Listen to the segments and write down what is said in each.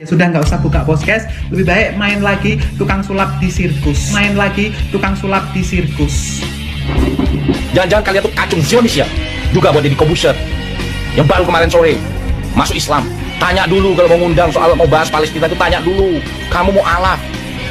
Sudah nggak usah buka podcast, lebih baik main lagi tukang sulap di sirkus. Main lagi tukang sulap di sirkus. Jangan-jangan kalian tuh kacung Zionis ya? Juga buat Deddy Corbuzier yang baru kemarin sore masuk Islam. Tanya dulu kalau mau ngundang soal mau bahas Palestina itu, tanya dulu. Kamu mau alaf?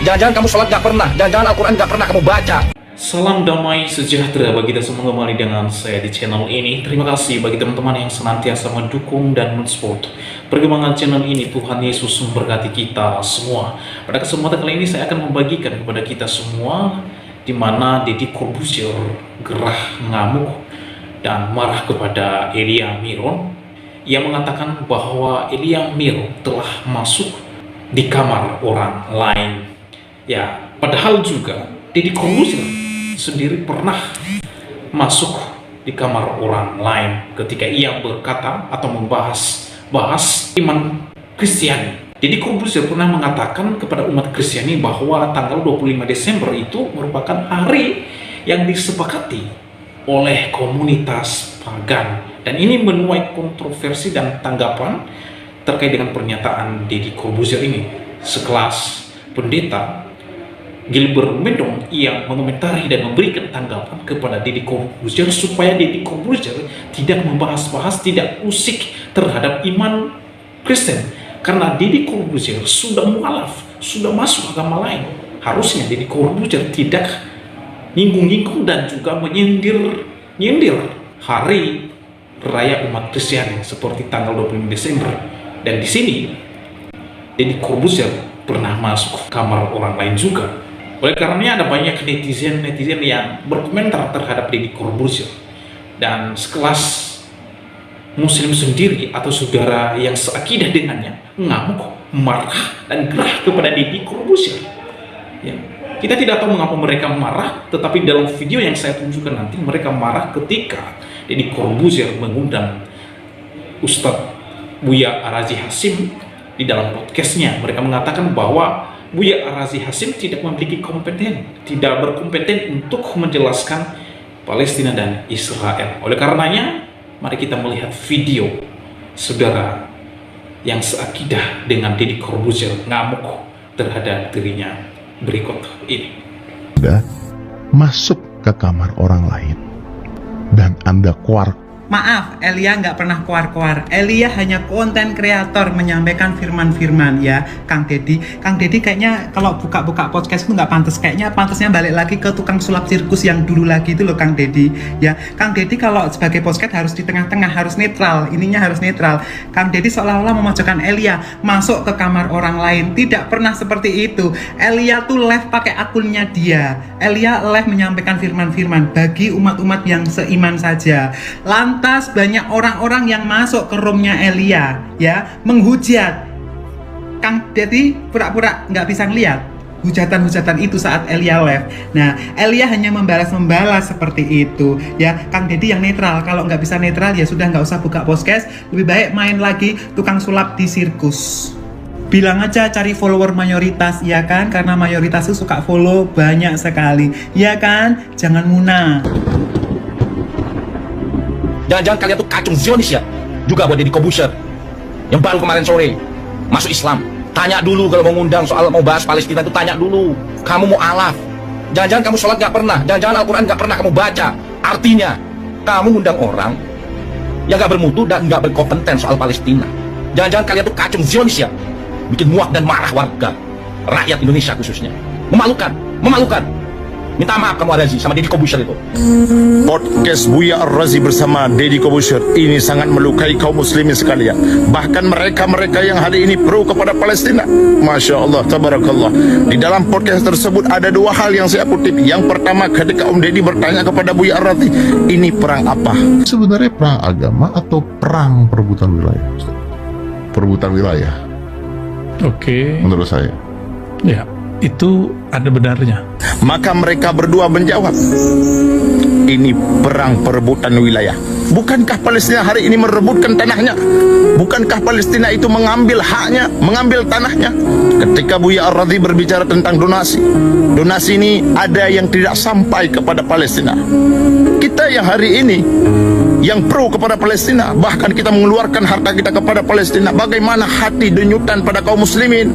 Jangan-jangan kamu sholat nggak pernah? Jangan-jangan Al-Quran nggak pernah kamu baca? Salam damai sejahtera bagi kita semua, kembali dengan saya di channel ini. Terima kasih bagi teman-teman yang senantiasa mendukung dan mensupport perkembangan channel ini. Tuhan Yesus memberkati kita semua. Pada kesempatan kali ini saya akan membagikan kepada kita semua di mana Deddy Corbuzier gerah ngamuk dan marah kepada Elia Miron. Ia mengatakan bahwa Elia Miron telah masuk di kamar orang lain. Ya, padahal juga Deddy Corbuzier sendiri pernah masuk di kamar orang lain ketika ia berkata atau membahas iman Kristiani. Deddy Corbuzier pernah mengatakan kepada umat Kristiani bahwa tanggal 25 Desember itu merupakan hari yang disepakati oleh komunitas pagan, dan ini menuai kontroversi dan tanggapan terkait dengan pernyataan Deddy Corbuzier ini. Sekelas pendeta Gilbert Medong yang mengomentari dan memberikan tanggapan kepada Deddy Corbuzier supaya Deddy Corbuzier tidak membahas-bahas, tidak usik terhadap iman Kristen, karena Deddy Corbuzier sudah mualaf, sudah masuk agama lain. Harusnya Deddy Corbuzier tidak nyinggung-nyinggung dan juga menyindir hari raya umat Kristiani seperti tanggal 25 Desember. Dan di sini Deddy Corbuzier pernah masuk kamar orang lain juga. Oleh karenanya ada banyak netizen yang berkomentar terhadap Deddy Corbuzier, dan sekelas muslim sendiri atau saudara yang seakidah dengannya ngamuk, marah dan gerah kepada Deddy Corbuzier. Ya, kita tidak tahu mengapa mereka marah, tetapi dalam video yang saya tunjukkan nanti mereka marah ketika Deddy Corbuzier mengundang Ustadz Buya Arazi Hasim di dalam podcastnya. Mereka mengatakan bahwa Buya Arazi Hasim tidak memiliki tidak berkompeten untuk menjelaskan Palestina dan Israel. Oleh karenanya, mari kita melihat video saudara yang seakidah dengan Deddy Corbuzier ngamuk terhadap dirinya berikut ini. Anda masuk ke kamar orang lain dan Anda keluar. Maaf, Elia nggak pernah keluar-keluar. Elia hanya konten kreator menyampaikan firman-firman ya, Kang Deddy. Kang Deddy kayaknya kalau buka-buka podcast itu nggak pantas. Kayaknya pantasnya balik lagi ke tukang sulap sirkus yang dulu lagi itu loh, Kang Deddy. Ya, Kang Deddy kalau sebagai podcast harus di tengah-tengah, harus netral. Ininya harus netral. Kang Deddy seolah-olah memojokkan Elia masuk ke kamar orang lain. Tidak pernah seperti itu. Elia tuh live pakai akunnya dia. Elia live menyampaikan firman-firman bagi umat-umat yang seiman saja. Lantas banyak orang-orang yang masuk ke roomnya Elia ya, menghujat. Kang Deddy pura-pura nggak bisa ngeliat hujatan-hujatan itu saat Elia live. Nah, Elia hanya membalas seperti itu ya. Kang Deddy yang netral. Kalau nggak bisa netral ya sudah nggak usah buka podcast, lebih baik main lagi tukang sulap di sirkus. Bilang aja cari follower mayoritas, ya kan? Karena mayoritas itu suka follow banyak sekali, ya kan? Jangan munah. Jangan-jangan kalian tuh kacung Zionis ya? Juga buat Deddy Corbuzier yang baru kemarin sore masuk Islam. Tanya dulu kalau mau ngundang soal mau bahas Palestina itu, tanya dulu. Kamu mau alaf? Jangan-jangan kamu sholat nggak pernah? Jangan-jangan Al-Quran nggak pernah kamu baca? Artinya kamu ngundang orang yang nggak bermutu dan nggak berkompeten soal Palestina. Jangan-jangan kalian tuh kacung Zionis ya? Bikin muak dan marah warga, rakyat Indonesia khususnya. Memalukan. Minta maaf kamu Arazi sama Deddy Corbuzier itu. Podcast Buya Arazi bersama Deddy Corbuzier ini sangat melukai kaum muslimin sekalian. Bahkan mereka yang hari ini pro kepada Palestina. Masya Allah, tabarakallah. Di dalam podcast tersebut ada dua hal yang saya kutip. Yang pertama, ketika Om Deddy bertanya kepada Buya Arazi, ini perang apa? Sebenarnya perang agama atau perang perebutan wilayah? Perebutan wilayah. Oke. Menurut saya. Ya, itu ada benarnya. Maka mereka berdua menjawab, ini perang perebutan wilayah. Bukankah Palestina hari ini merebutkan tanahnya? Bukankah Palestina itu mengambil haknya, mengambil tanahnya? Ketika Buya Ar-Radhi berbicara tentang donasi, donasi ini ada yang tidak sampai kepada Palestina. Kita yang hari ini yang pro kepada Palestina, bahkan kita mengeluarkan harta kita kepada Palestina. Bagaimana hati denyutan pada kaum muslimin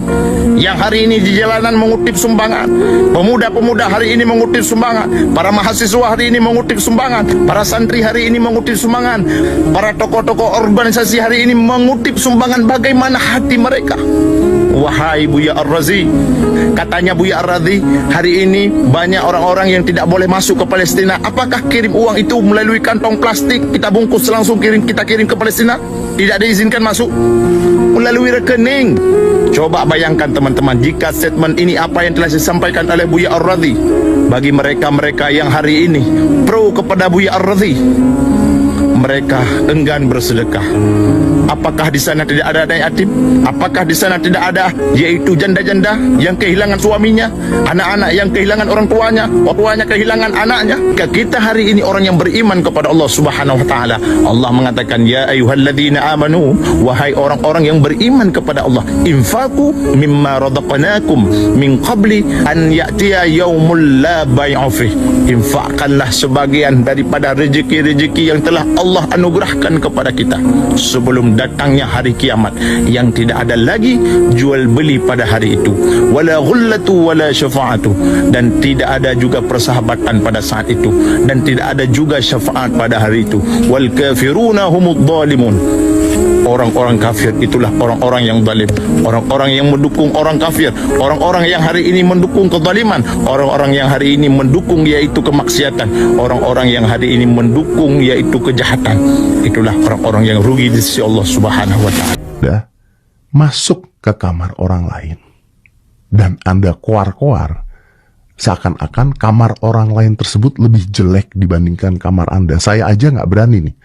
yang hari ini di jalanan mengutip sumbangan, pemuda-pemuda hari ini mengutip sumbangan, para mahasiswa hari ini mengutip sumbangan, para santri hari ini mengutip sumbangan, para tokoh-tokoh organisasi hari ini mengutip sumbangan. Bagaimana hati mereka? Wahai Buya Ar-Razi, katanya Buya Ar-Razi, hari ini banyak orang-orang yang tidak boleh masuk ke Palestina. Apakah kirim uang itu melalui kantong plastik, kita bungkus langsung kita kirim ke Palestina? Tidak diizinkan masuk melalui rekening. Coba bayangkan teman-teman, jika statement ini apa yang telah disampaikan oleh Buya Ar-Razi, bagi mereka-mereka yang hari ini pro kepada Buya Ar-Razi, mereka enggan bersedekah. Apakah di sana tidak ada anak yatim? Apakah di sana tidak ada yaitu janda-janda yang kehilangan suaminya, anak-anak yang kehilangan orang tuanya kehilangan anaknya? Kita hari ini orang yang beriman kepada Allah Subhanahu wa taala. Allah mengatakan, ya ayyuhalladzina amanu, wahai orang-orang yang beriman kepada Allah, infaqu mimma radaqnakum min qabli an ya'tiya yaumul la bai'u fih. Infakkanlah sebagian daripada rezeki-rezeki yang telah Allah anugerahkan kepada kita sebelum datangnya hari kiamat yang tidak ada lagi jual beli pada hari itu, wala ghullatu wala syafa'atu, dan tidak ada juga persahabatan pada saat itu, dan tidak ada juga syafaat pada hari itu. Wal kafiruna humudz zalimun. Orang-orang kafir itulah orang-orang yang zalim, orang-orang yang mendukung orang kafir, orang-orang yang hari ini mendukung kezaliman, orang-orang yang hari ini mendukung yaitu kemaksiatan, orang-orang yang hari ini mendukung yaitu kejahatan. Itulah orang-orang yang rugi di sisi Allah Subhanahu wa taala. Masuk ke kamar orang lain dan Anda koar-koar seakan-akan kamar orang lain tersebut lebih jelek dibandingkan kamar Anda. Saya aja nggak berani nih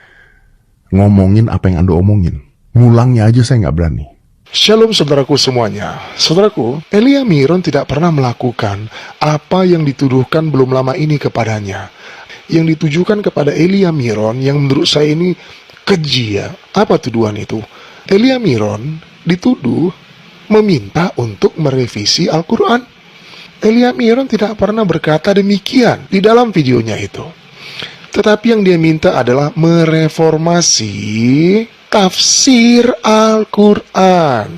ngomongin apa yang Anda omongin. Ngulangnya aja saya nggak berani. Shalom saudaraku semuanya. Saudaraku, Elia Miron tidak pernah melakukan apa yang dituduhkan belum lama ini kepadanya. Yang ditujukan kepada Elia Miron yang menurut saya ini keji ya. Apa tuduhan itu? Elia Miron dituduh meminta untuk merevisi Al-Quran. Elia Miron tidak pernah berkata demikian di dalam videonya itu. Tetapi yang dia minta adalah mereformasi tafsir Al-Quran.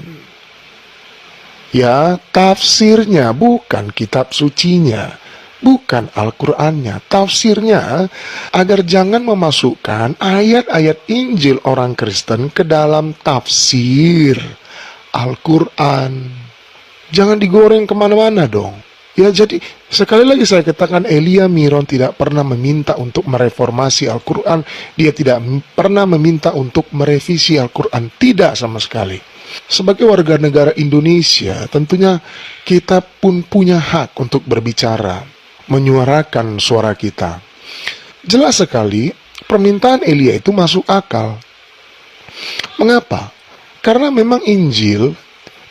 Ya, tafsirnya, bukan kitab sucinya, bukan Al-Qurannya, tafsirnya, agar jangan memasukkan ayat-ayat Injil orang Kristen ke dalam tafsir Al-Quran. Jangan digoreng kemana-mana dong. Ya, jadi sekali lagi saya katakan, Elia Miron tidak pernah meminta untuk mereformasi Al-Quran. Dia tidak pernah meminta untuk merevisi Al-Quran. Tidak sama sekali. Sebagai warga negara Indonesia, tentunya kita pun punya hak untuk berbicara, menyuarakan suara kita. Jelas sekali, permintaan Elia itu masuk akal. Mengapa? Karena memang Injil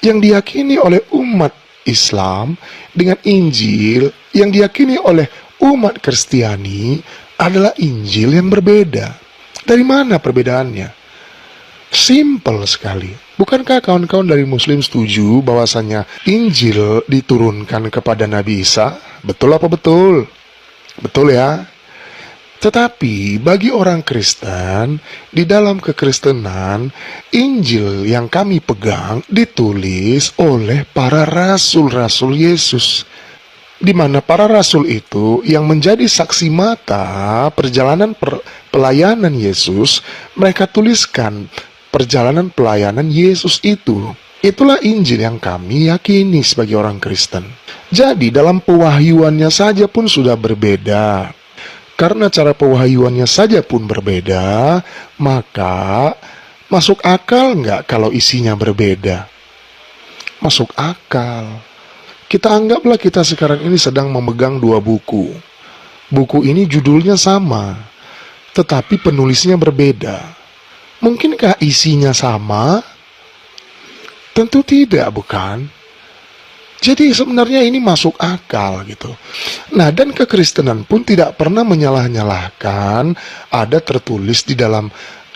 yang diyakini oleh umat Islam dengan Injil yang diyakini oleh umat Kristiani adalah Injil yang berbeda. Dari mana perbedaannya? Simple sekali. Bukankah kawan-kawan dari Muslim setuju bahwasanya Injil diturunkan kepada Nabi Isa? Betul apa betul? Betul ya? Tetapi bagi orang Kristen, di dalam kekristenan, Injil yang kami pegang ditulis oleh para rasul-rasul Yesus. Di mana para rasul itu yang menjadi saksi mata perjalanan pelayanan Yesus, mereka tuliskan perjalanan pelayanan Yesus itu. Itulah Injil yang kami yakini sebagai orang Kristen. Jadi dalam pewahyuannya saja pun sudah berbeda. Karena cara pewahyuannya saja pun berbeda, maka masuk akal nggak kalau isinya berbeda? Masuk akal. Kita anggaplah kita sekarang ini sedang memegang dua buku. Buku ini judulnya sama, tetapi penulisnya berbeda. Mungkinkah isinya sama? Tentu tidak, bukan? Jadi sebenarnya ini masuk akal gitu. Nah, dan kekristenan pun tidak pernah menyalah-nyalahkan ada tertulis di dalam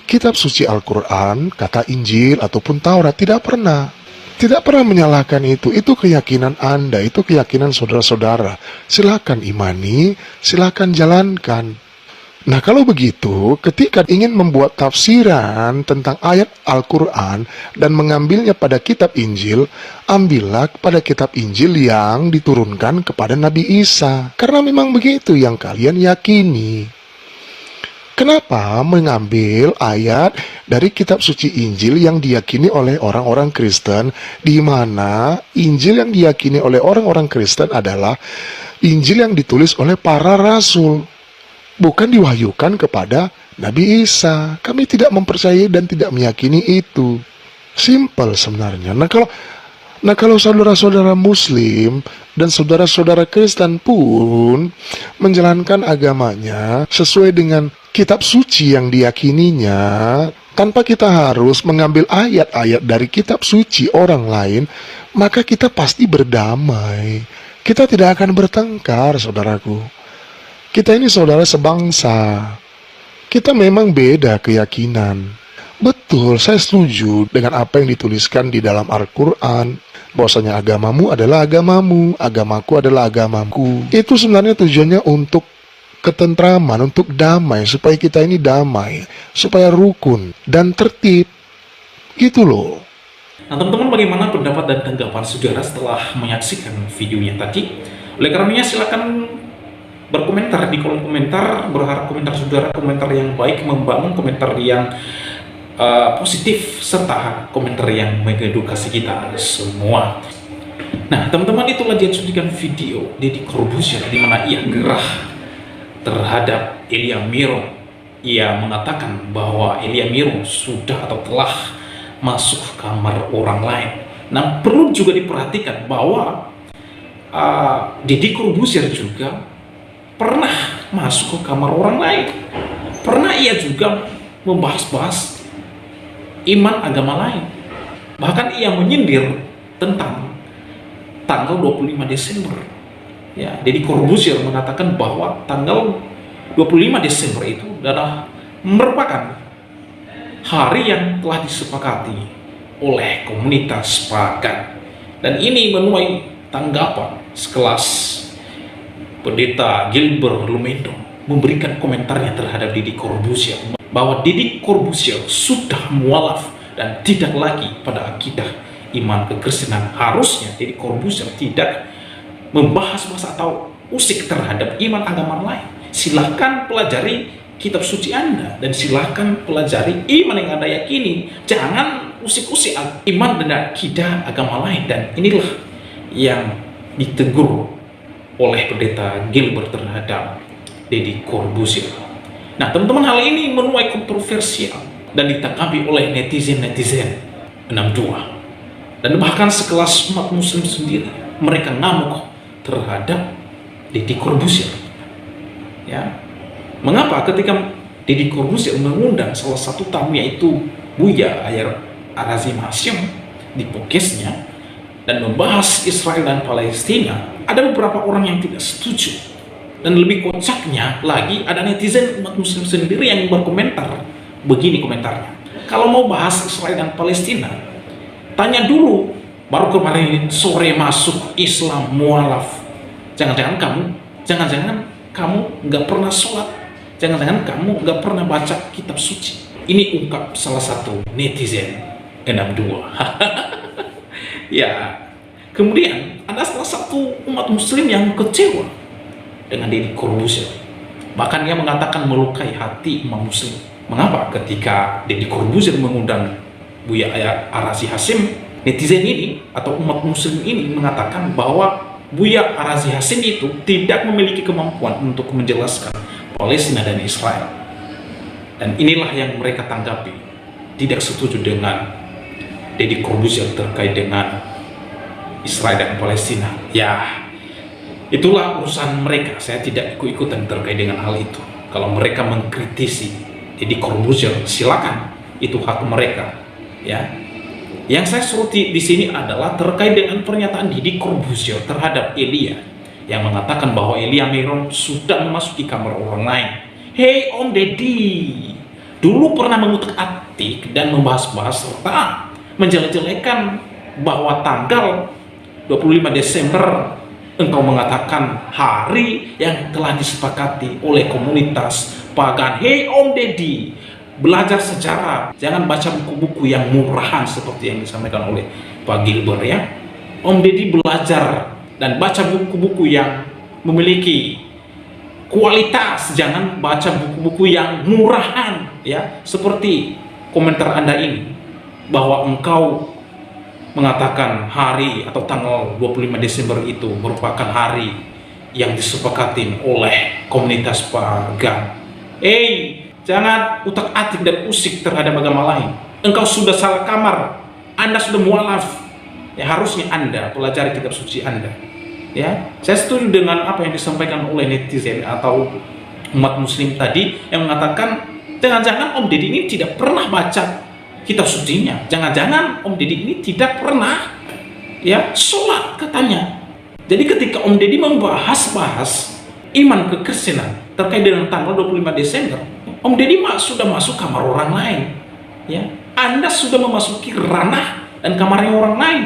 kitab suci Al-Quran, kata Injil ataupun Taurat. Tidak pernah. Tidak pernah menyalahkan itu. Itu keyakinan Anda, itu keyakinan saudara-saudara. Silakan imani, silakan jalankan. Nah, kalau begitu, ketika ingin membuat tafsiran tentang ayat Al-Quran dan mengambilnya pada kitab Injil, ambillah pada kitab Injil yang diturunkan kepada Nabi Isa. Karena memang begitu yang kalian yakini. Kenapa mengambil ayat dari kitab suci Injil yang diyakini oleh orang-orang Kristen, di mana Injil yang diyakini oleh orang-orang Kristen adalah Injil yang ditulis oleh para rasul, bukan diwahyukan kepada Nabi Isa. Kami tidak mempercayai dan tidak meyakini itu. Simple sebenarnya. Nah kalau saudara-saudara Muslim dan saudara-saudara Kristen pun menjalankan agamanya sesuai dengan kitab suci yang diyakininya, tanpa kita harus mengambil ayat-ayat dari kitab suci orang lain, maka kita pasti berdamai. Kita tidak akan bertengkar, saudaraku. Kita ini saudara sebangsa. Kita memang beda keyakinan. Betul, saya setuju dengan apa yang dituliskan di dalam Al-Quran. Bahwasanya agamamu adalah agamamu, agamaku adalah agamaku. Itu sebenarnya tujuannya untuk ketentraman, untuk damai, supaya kita ini damai, supaya rukun dan tertib. Gitu loh. Nah teman-teman, bagaimana pendapat dan tanggapan saudara setelah menyaksikan videonya tadi? Oleh karenanya silakan berkomentar di kolom komentar. Berharap komentar saudara komentar yang baik, membangun, komentar yang positif, serta komentar yang mengedukasi kita semua. Nah teman-teman, itulah dia cuplikan video Deddy Corbuzier di mana ia gerah terhadap Elia Miro. Ia mengatakan bahwa Elia Miro sudah atau telah masuk kamar orang lain. Nah perlu juga diperhatikan bahwa Deddy Corbuzier juga pernah masuk ke kamar orang lain. Pernah ia juga membahas-bahas iman agama lain. Bahkan ia menyindir tentang tanggal 25 Desember. Ya, Deddy Corbuzier mengatakan bahwa tanggal 25 Desember itu adalah merupakan hari yang telah disepakati oleh komunitas pagan. Dan ini menuai tanggapan sekelas Pendeta Gilbert Lumendo memberikan komentarnya terhadap Deddy Corbuzier bahwa Deddy Corbuzier sudah mualaf dan tidak lagi pada akidah iman kekristenan. Harusnya Deddy Corbuzier tidak membahas-bahas atau usik terhadap iman agama lain. Silahkan pelajari kitab suci Anda dan silahkan pelajari iman yang Anda yakini. Jangan usik-usik iman dan akidah agama lain. Dan inilah yang ditegur oleh Pendeta Gilbert terhadap Deddy Corbuzier. Nah teman-teman, hal ini menuai kontroversial dan ditanggapi oleh netizen 62, dan bahkan sekelas umat muslim sendiri. Mereka ngamuk terhadap Deddy Corbuzier. Ya, mengapa ketika Deddy Corbuzier mengundang salah satu tamu yaitu Buya Ayar Arazim Hashim di podcastnya dan membahas Israel dan Palestina, ada beberapa orang yang tidak setuju. Dan lebih kocaknya lagi, ada netizen umat muslim sendiri yang berkomentar. Begini komentarnya: kalau mau bahas Israel dan Palestina, tanya dulu, baru kemarin sore masuk Islam mualaf. Jangan-jangan kamu nggak pernah sholat, jangan-jangan kamu nggak pernah baca kitab suci. Ini ungkap salah satu netizen 62. Ya, kemudian ada salah satu umat muslim yang kecewa dengan Deddy Corbuzier. Bahkan ia mengatakan melukai hati umat muslim. Mengapa ketika Deddy Corbuzier mengundang Buya Arazi Hashim, netizen ini atau umat muslim ini mengatakan bahwa Buya Arazi Hashim itu tidak memiliki kemampuan untuk menjelaskan Palestina dan Israel. Dan inilah yang mereka tanggapi, tidak setuju dengan Deddy Corbuzier terkait dengan Israel dan Palestina. Ya, itulah urusan mereka. Saya tidak ikut-ikutan terkait dengan hal itu. Kalau mereka mengkritisi Deddy Corbuzier, silakan, itu hak mereka. Ya, Yang saya soroti di sini adalah terkait dengan pernyataan Deddy Corbuzier terhadap Elia yang mengatakan bahwa Elia Meron sudah memasuki kamar orang lain. Hei Om Deddy, dulu pernah mengutak-atik dan membahas-bahas serta menjelek-jelekan bahwa tanggal 25 Desember engkau mengatakan hari yang telah disepakati oleh komunitas pagan. Hei Om Deddy, belajar sejarah, jangan baca buku-buku yang murahan seperti yang disampaikan oleh Pak Gilbert ya. Om Deddy belajar dan baca buku-buku yang memiliki kualitas, jangan baca buku-buku yang murahan ya, seperti komentar Anda ini bahwa engkau mengatakan hari atau tanggal 25 Desember itu merupakan hari yang disepakati oleh komunitas pagan. Jangan utak-atik dan usik terhadap agama lain. Engkau sudah salah kamar, Anda sudah mualaf. Ya, harusnya Anda pelajari kitab suci Anda. Ya, saya setuju dengan apa yang disampaikan oleh netizen atau umat muslim tadi yang mengatakan jangan-jangan Om Deddy ini tidak pernah baca kitab sucinya. Jangan-jangan Om Deddy ini tidak pernah ya sholat katanya. Jadi ketika Om Deddy membahas iman kekristenan terkait dengan tanggal 25 Desember, Om Deddy sudah masuk kamar orang lain. Ya, Anda sudah memasuki ranah dan kamarnya orang lain.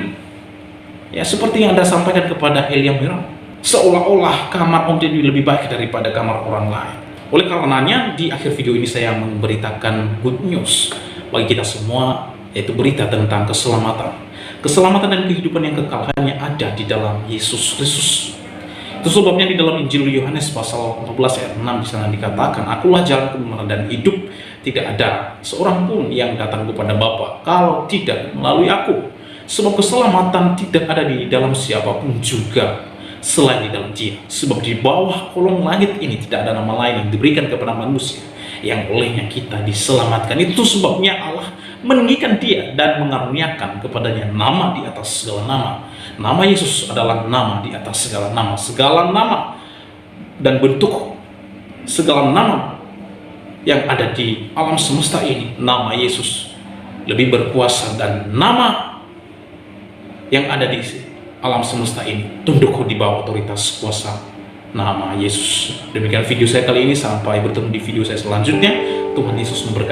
Ya, seperti yang Anda sampaikan kepada Elia Meron, seolah-olah kamar Om Deddy lebih baik daripada kamar orang lain. Oleh karenanya, di akhir video ini saya memberitakan good news bagi kita semua, yaitu berita tentang keselamatan. Keselamatan dan kehidupan yang kekal hanya ada di dalam Yesus Kristus. Itu sebabnya di dalam Injil Yohanes pasal 14 ayat 6 di sana dikatakan, "Akulah jalan, kebenaran dan hidup. Tidak ada seorang pun yang datang kepada Bapa kalau tidak melalui aku. Sebab keselamatan tidak ada di dalam siapapun juga selain di dalam Dia. Sebab di bawah kolong langit ini tidak ada nama lain yang diberikan kepada manusia yang olehnya kita diselamatkan." Itu sebabnya Allah meninggikan Dia dan mengaruniakan kepadanya nama di atas segala nama. Nama Yesus adalah nama di atas segala nama. Segala nama dan bentuk segala nama yang ada di alam semesta ini, nama Yesus lebih berkuasa, dan nama yang ada di alam semesta ini tunduk di bawah otoritas kuasa nama Yesus. Demikian video saya kali ini, sampai bertemu di video saya selanjutnya. Tuhan Yesus memberkati.